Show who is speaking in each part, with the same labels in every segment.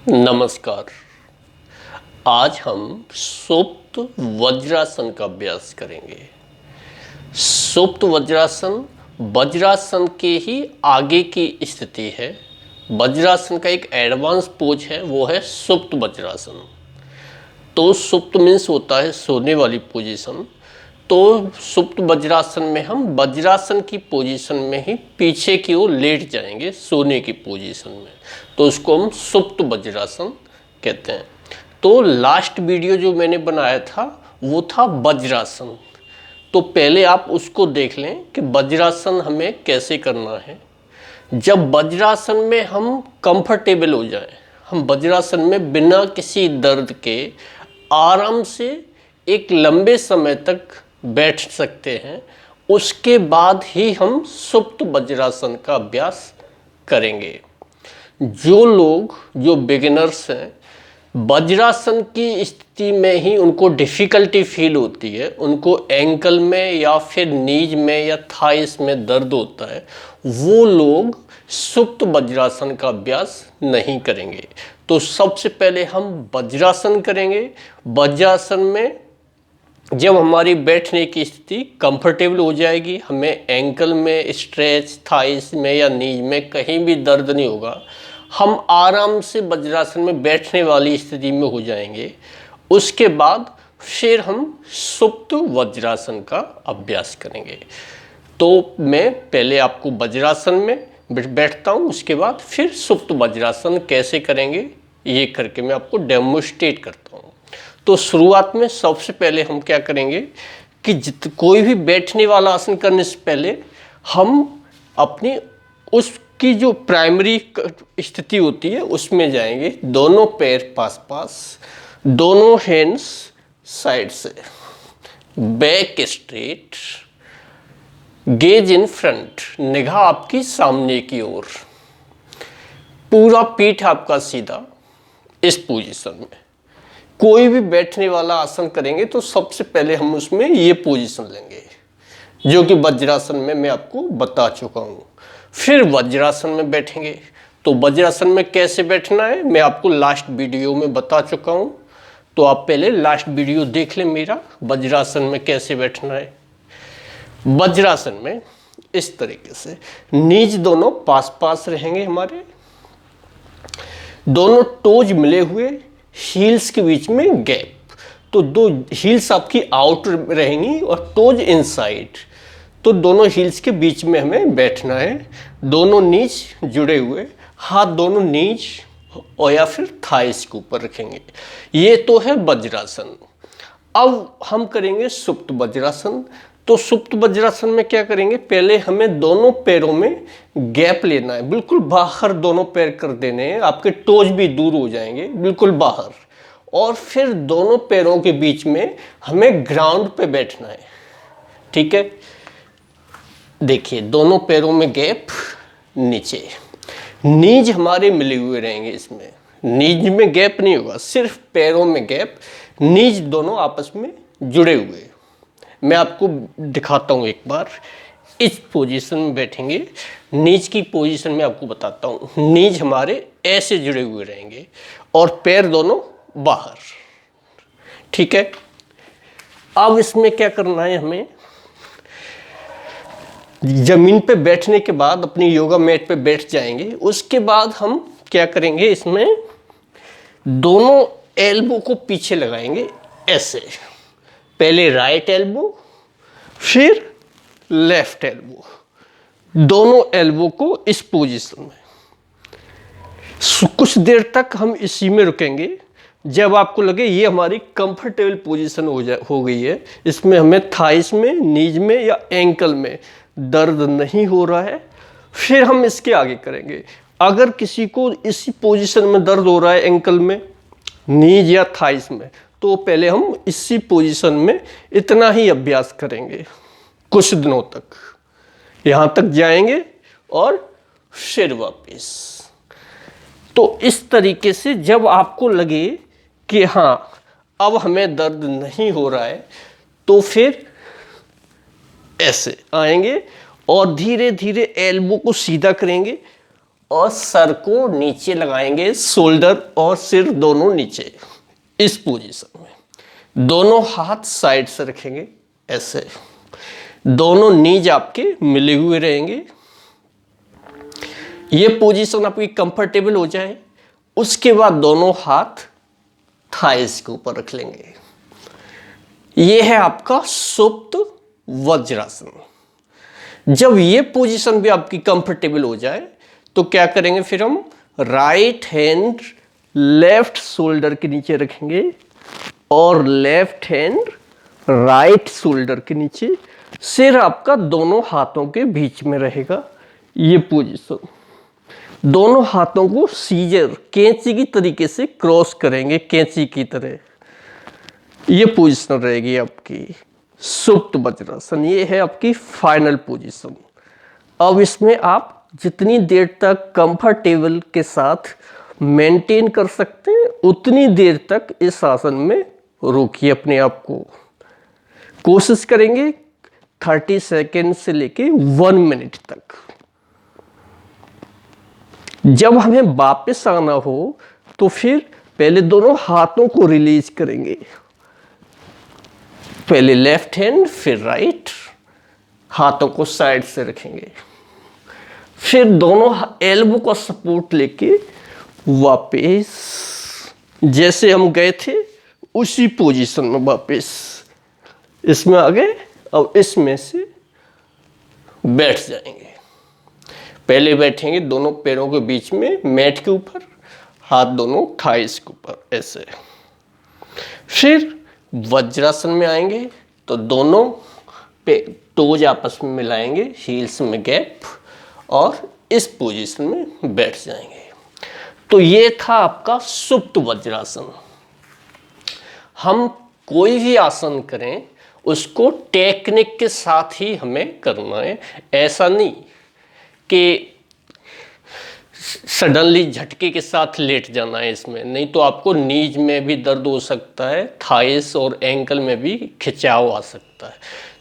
Speaker 1: नमस्कार। आज हम सुप्त वज्रासन का अभ्यास करेंगे। सुप्त वज्रासन वज्रासन के ही आगे की स्थिति है। वज्रासन का एक एडवांस पोज है, वो है सुप्त वज्रासन। तो सुप्त मीन्स होता है सोने वाली पोजीशन। तो सुप्त वज्रासन में हम वज्रासन की पोजीशन में ही पीछे की ओर लेट जाएंगे, सोने की पोजीशन में। तो उसको हम सुप्त वज्रासन कहते हैं। तो लास्ट वीडियो जो मैंने बनाया था वो था वज्रासन। तो पहले आप उसको देख लें कि वज्रासन हमें कैसे करना है। जब वज्रासन में हम कंफर्टेबल हो जाएं, हम वज्रासन में बिना किसी दर्द के आराम से एक लंबे समय तक बैठ सकते हैं, उसके बाद ही हम सुप्त वज्रासन का अभ्यास करेंगे। जो बिगिनर्स हैं, वज्रासन की स्थिति में ही उनको डिफ़िकल्टी फील होती है, उनको एंकल में या फिर नीज में या थाइस में दर्द होता है, वो लोग सुप्त वज्रासन का अभ्यास नहीं करेंगे। तो सबसे पहले हम वज्रासन करेंगे। वज्रासन में जब हमारी बैठने की स्थिति कंफर्टेबल हो जाएगी, हमें एंकल में स्ट्रेच, थाइस में या नीज में कहीं भी दर्द नहीं होगा, हम आराम से वज्रासन में बैठने वाली स्थिति में हो जाएंगे। उसके बाद फिर हम सुप्त वज्रासन का अभ्यास करेंगे। तो मैं पहले आपको वज्रासन में बैठता हूँ, उसके बाद फिर सुप्त वज्रासन कैसे करेंगे ये करके मैं आपको डेमोस्ट्रेट करता हूँ। तो शुरुआत में सबसे पहले हम क्या करेंगे कि कोई भी बैठने वाला आसन करने से पहले हम अपनी उसकी जो प्राइमरी स्थिति होती है उसमें जाएंगे। दोनों पैर पास पास, दोनों हैंड्स साइड से, back straight, gauge in front, निगाह आपकी सामने की ओर, पूरा पीठ आपका सीधा। इस पोजीशन में कोई भी बैठने वाला आसन करेंगे तो सबसे पहले हम उसमें ये पोजीशन लेंगे जो कि वज्रासन में मैं आपको बता चुका हूँ। फिर वज्रासन में बैठेंगे। तो वज्रासन में कैसे बैठना है मैं आपको लास्ट वीडियो में बता चुका हूँ। तो आप पहले लास्ट वीडियो देख लें मेरा, वज्रासन में कैसे बैठना है। वज्रासन में इस तरीके से नीज दोनों पास पास रहेंगे, हमारे दोनों टोज मिले हुए, हील्स के बीच में गैप। तो दो हील्स आपकी आउट रहेंगी और टोज इनसाइड। तो दोनों हील्स के बीच में हमें बैठना है। दोनों नीज जुड़े हुए, हाथ दोनों नीज और या फिर थाइस के ऊपर रखेंगे। ये तो है वज्रासन। अब हम करेंगे सुप्त वज्रासन। तो सुप्त वज्रासन में क्या करेंगे, पहले हमें दोनों पैरों में गैप लेना है, बिल्कुल बाहर दोनों पैर कर देने हैं, आपके टोज भी दूर हो जाएंगे बिल्कुल बाहर। और फिर दोनों पैरों के बीच में हमें ग्राउंड पे बैठना है। ठीक है, देखिए दोनों पैरों में गैप, नीचे नीज हमारे मिले हुए रहेंगे। इसमें नीज में गैप नहीं होगा, सिर्फ पैरों में गैप, नीज दोनों आपस में जुड़े हुए। मैं आपको दिखाता हूँ एक बार। इस पोजीशन में बैठेंगे, नीज की पोजीशन में आपको बताता हूँ। नीज हमारे ऐसे जुड़े हुए रहेंगे और पैर दोनों बाहर। ठीक है, अब इसमें क्या करना है, हमें जमीन पे बैठने के बाद अपनी योगा मैट पे बैठ जाएंगे। उसके बाद हम क्या करेंगे, इसमें दोनों एल्बो को पीछे लगाएंगे ऐसे। पहले राइट एल्बो, फिर लेफ्ट एल्बो, दोनों एल्बो को इस पोजीशन में। कुछ देर तक हम इसी में रुकेंगे जब आपको लगे ये हमारी कंफर्टेबल पोजीशन हो गई है, इसमें हमें थाइस में, नीज में या एंकल में दर्द नहीं हो रहा है। फिर हम इसके आगे करेंगे। अगर किसी को इसी पोजीशन में दर्द हो रहा है, एंकल में, नीज या थाइस में, तो पहले हम इसी पोजीशन में इतना ही अभ्यास करेंगे कुछ दिनों तक, यहाँ तक जाएंगे और फिर वापस। तो इस तरीके से जब आपको लगे कि हाँ अब हमें दर्द नहीं हो रहा है, तो फिर ऐसे आएंगे और धीरे धीरे एल्बो को सीधा करेंगे और सर को नीचे लगाएंगे, शोल्डर और सिर दोनों नीचे, इस पोजीशन में। दोनों हाथ साइड से रखेंगे ऐसे, दोनों नीज आपके मिले हुए रहेंगे। ये पोजीशन आपकी कंफर्टेबल हो जाए, उसके बाद दोनों हाथ थाइस के ऊपर रख लेंगे। ये है आपका सुप्त वज्रासन। जब ये पोजीशन भी आपकी कंफर्टेबल हो जाए तो क्या करेंगे, फिर हम राइट हैंड लेफ्ट शोल्डर के नीचे रखेंगे और लेफ्ट हैंड राइट शोल्डर के नीचे, सिर आपका दोनों हाथों के बीच में रहेगा। ये पोजीशन, दोनों हाथों को सीजर कैंची की तरीके से क्रॉस करेंगे, कैंची की तरह। ये पोजीशन रहेगी आपकी सुप्त वज्रासन। ये है आपकी फाइनल पोजीशन। अब इसमें आप जितनी देर तक कंफर्टेबल के साथ मेंटेन कर सकते हैं उतनी देर तक इस आसन में रोकिए अपने आप को। कोशिश करेंगे 30 सेकेंड से लेके 1 मिनट तक। जब हमें वापस आना हो तो फिर पहले दोनों हाथों को रिलीज करेंगे, पहले लेफ्ट हैंड फिर राइट, हाथों को साइड से रखेंगे, फिर दोनों एल्बो का सपोर्ट लेके वापस जैसे हम गए थे उसी पोजीशन में वापस इसमें आ गए। अब इसमें से बैठ जाएंगे। पहले बैठेंगे दोनों पैरों के बीच में मैट के ऊपर, हाथ दोनों थाइस के ऊपर ऐसे। फिर वज्रासन में आएंगे तो दोनों पे टोज आपस में मिलाएंगे, हील्स में गैप, और इस पोजीशन में बैठ जाएंगे। तो ये था आपका सुप्त वज्रासन। हम कोई भी आसन करें उसको टेक्निक के साथ ही हमें करना है। ऐसा नहीं कि सडनली झटके के साथ लेट जाना है इसमें, नहीं तो आपको नीज में भी दर्द हो सकता है, थाइस और एंकल में भी खिंचाव आ सकता है।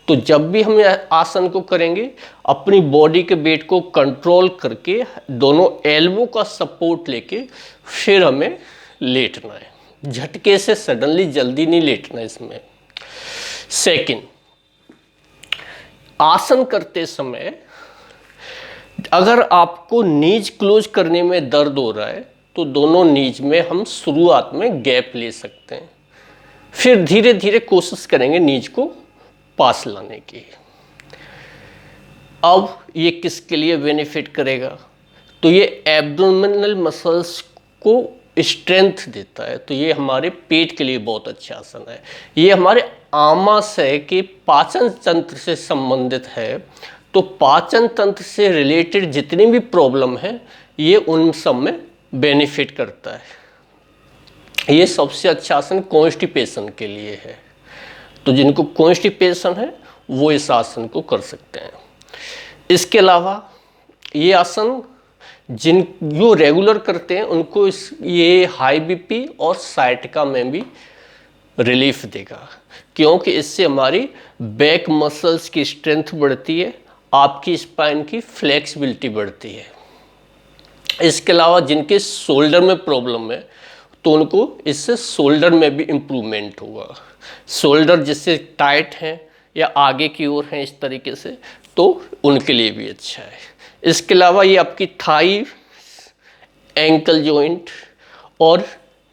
Speaker 1: तो जब भी हम आसन को करेंगे अपनी बॉडी के वेट को कंट्रोल करके दोनों एल्बो का सपोर्ट लेके फिर हमें लेटना है। झटके से सडनली जल्दी नहीं लेटना इसमें। सेकंड, आसन करते समय अगर आपको नीज क्लोज करने में दर्द हो रहा है तो दोनों नीज में हम शुरुआत में गैप ले सकते हैं, फिर धीरे धीरे कोशिश करेंगे नीज को पास लाने की। अब ये किसके लिए बेनिफिट करेगा, तो ये एब्डोमिनल मसल्स को स्ट्रेंथ देता है, तो ये हमारे पेट के लिए बहुत अच्छा आसन है। ये हमारे आमाशय के पाचन तंत्र से संबंधित है, तो पाचन तंत्र से रिलेटेड जितनी भी प्रॉब्लम है ये उन सब में बेनिफिट करता है। ये सबसे अच्छा आसन कॉन्स्टिपेशन के लिए है, तो जिनको कॉन्स्टिपेशन है वो इस आसन को कर सकते हैं। इसके अलावा ये आसन जो रेगुलर करते हैं उनको ये हाई बीपी और साइटिका में भी रिलीफ देगा, क्योंकि इससे हमारी बैक मसल्स की स्ट्रेंथ बढ़ती है, आपकी स्पाइन की फ्लेक्सिबिलिटी बढ़ती है। इसके अलावा जिनके शोल्डर में प्रॉब्लम है तो उनको इससे शोल्डर में भी इम्प्रूवमेंट होगा। शोल्डर जिससे टाइट हैं या आगे की ओर हैं इस तरीके से, तो उनके लिए भी अच्छा है। इसके अलावा ये आपकी थाई, एंकल जॉइंट और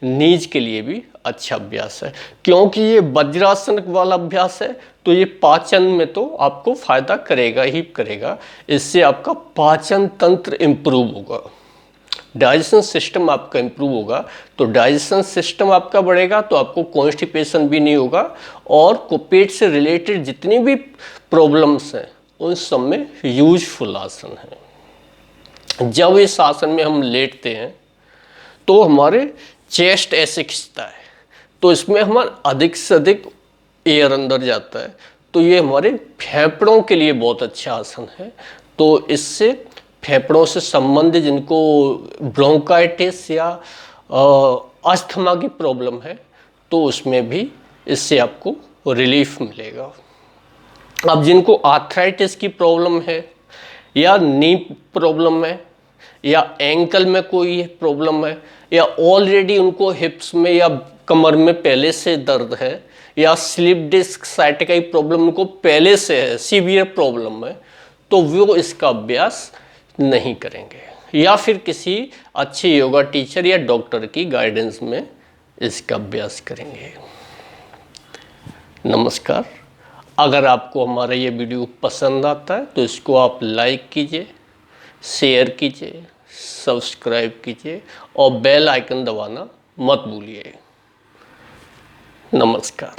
Speaker 1: नीज के लिए भी अच्छा अभ्यास है, क्योंकि ये वज्रासन वाला अभ्यास है तो ये पाचन में तो आपको फायदा करेगा ही करेगा। इससे आपका पाचन तंत्र इम्प्रूव होगा, डाइजेशन सिस्टम आपका इम्प्रूव होगा। तो डाइजेशन सिस्टम आपका बढ़ेगा तो आपको कॉन्स्टिपेशन भी नहीं होगा, और पेट से रिलेटेड जितनी भी प्रॉब्लम्स हैं उन सब में यूजफुल आसन है। जब इस आसन में हम लेटते हैं तो हमारे चेस्ट ऐसे खिंचता है, तो इसमें हमारा अधिक से अधिक एयर अंदर जाता है, तो ये हमारे फेफड़ों के लिए बहुत अच्छा आसन है। तो इससे फेफड़ों से संबंधित जिनको ब्रोंकाइटिस या अस्थमा की प्रॉब्लम है तो उसमें भी इससे आपको रिलीफ मिलेगा। अब जिनको आर्थराइटिस की प्रॉब्लम है या नी प्रॉब्लम है या एंकल में कोई प्रॉब्लम है, या ऑलरेडी उनको हिप्स में या कमर में पहले से दर्द है, या स्लिप डिस्क साइटिका की प्रॉब्लम उनको पहले से है, सीवियर प्रॉब्लम है, तो वो इसका अभ्यास नहीं करेंगे, या फिर किसी अच्छे योगा टीचर या डॉक्टर की गाइडेंस में इसका अभ्यास करेंगे। नमस्कार। अगर आपको हमारा ये वीडियो पसंद आता है तो इसको आप लाइक कीजिए, शेयर कीजिए, सब्सक्राइब कीजिए और बेल आइकन दबाना मत भूलिए। नमस्कार।